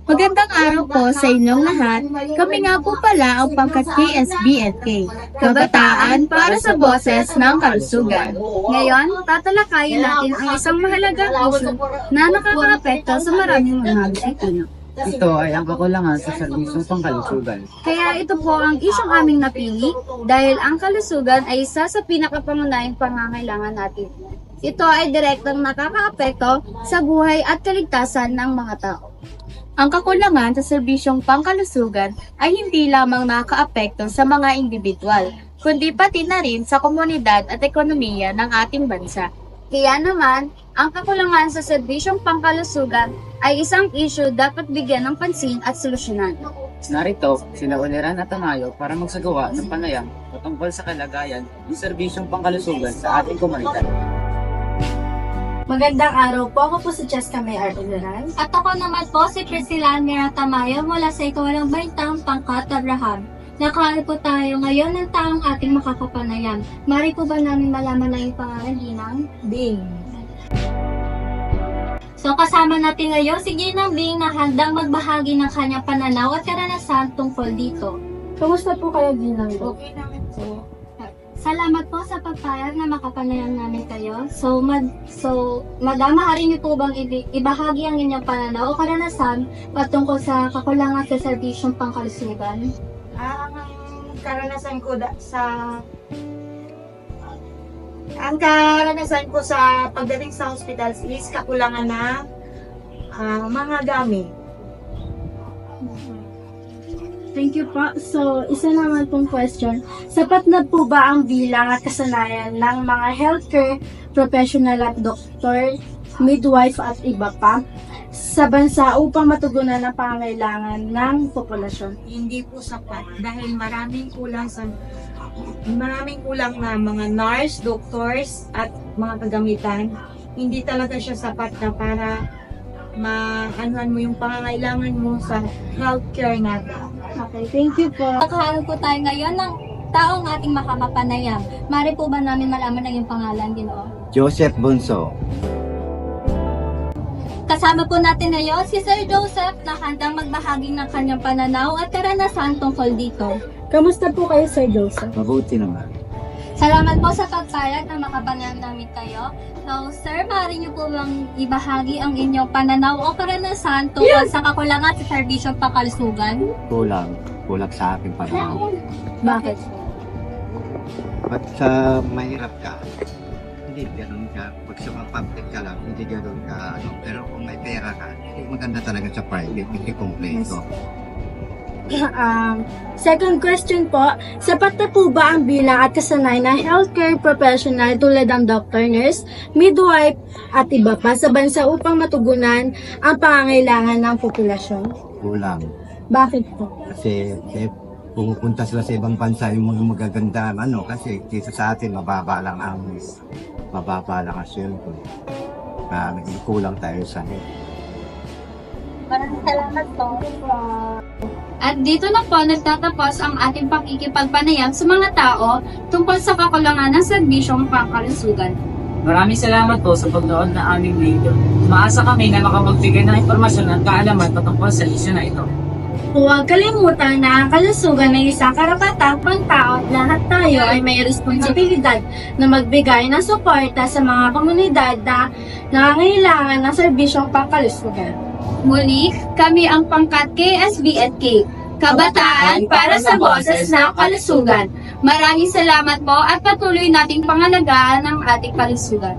Magandang araw po sa inyong lahat. Kami nga po pala ang pangkat KSBNK, Kabataan para sa Boses ng Kalusugan. Ngayon, tatalakayin natin ang isang mahalagang issue na nakakaapekto sa maraming mga Pilipino. Ito ay ang kakulangan sa serbisyong pangkalusugan. Kaya ito po ang isyong aming napili dahil ang kalusugan ay isa sa pinakapangunahing pangangailangan natin. Ito ay direktang nakakaapekto sa buhay at kaligtasan ng mga tao. Ang kakulangan sa serbisyong pangkalusugan ay hindi lamang nakakaapekto sa mga individual, kundi pati na rin sa komunidad at ekonomiya ng ating bansa. Kaya naman, ang kakulangan sa serbisyong pangkalusugan ay isang issue dapat bigyan ng pansin at solusyonan. Narito, sina Oliran at Tamayo para magsagawa ng panayam patungkol sa kalagayan ng serbisyong pangkalusugan sa ating komunidad. Magandang araw po. Ako po si Cheska May Artilleran. At ako naman po si Priscilla Almira Tamayo mula sa ikawalang baitang pangkat Abraham. Nakakali po tayo ngayon ng taong ating makakapanayam. Mari po ba namin malaman na yung pangalan Ginang? Bing. So kasama natin ngayon si Ginang Bing na handang magbahagi ng kanyang pananaw at karanasan tungkol dito. Kamusta po kayo, Ginang? Okay naman po. Salamat po sa pagpayag na makapanayam namin kayo. Madam, maaari niyo po bang ibahagi ang inyong pananaw o karanasan patungkol sa kakulangan sa serbisyong pangkalusugan? Ang karanasan ko sa pagdating sa hospitals is kakulangan ng mga gamit. Thank you po. So, isa naman pong question. Sapat na po ba ang bilang at kasanayan ng mga healthcare professional at doktor, midwife at iba pa sa bansa upang matugunan ang pangangailangan ng populasyon? Hindi po sapat dahil maraming kulang na mga nurse, doctors at mga kagamitan. Hindi talaga siya sapat na para maanuhan mo yung pangangailangan mo sa healthcare natin. Okay, thank you po. Nakahanap po tayo ngayon ng taong ating makakapanayam. Mari po ba namin malaman ang iyong pangalan, Ginoo? Joseph Bunso. Kasama po natin ngayon si Sir Joseph na handang magbahagi ng kanyang pananaw at karanasan tungkol dito. Kamusta po kayo, Sir Joseph? Mabuti naman. Salamat po sa pagpayag na makapanayam namin kayo. So, sir, maaari niyo po bang ibahagi ang inyong pananaw o karanasan tungkol sa kakulangan sa serbisyong pangkalusugan? Kulang sa aking panahon. Bakit? At sa mahirap ka, hindi ganun ka. Pag sa public ka lang, hindi ganun ka. Pero kung may pera ka, maganda talaga sa private, hindi kompleto. Second question po, sapat na po ba ang bilang at kasanayan ng healthcare professional tulad ng doctor, nurse, midwife at iba pa sa bansa upang matugunan ang pangangailangan ng populasyon? Kulang. Bakit po? Kasi pumupunta sila sa ibang bansa yung mga magaganda, kasi dito sa atin, mababa lang ang sweldo. Kulang tayo sa Maraming salamat po. At dito na po nagtatapos ang ating pakikipagpanayam sa mga tao tungkol sa kakulangan ng serbisyong pangkalusugan. Maraming salamat po sa pagnood ng aming video. Umaasa kami na makapagbigay ng impormasyon at kaalaman patungkol sa isyu na ito. Huwag kalimutan na ang kalusugan ay isang karapatang pangtao at lahat tayo ay may responsibilidad na magbigay ng suporta sa mga komunidad na nangangailangan ng serbisyong pangkalusugan. Muli, kami ang pangkat KSBNK, Kabataan para sa Boses ng Kalusugan. Maraming salamat po at patuloy nating pangalagaan ang ating kalusugan.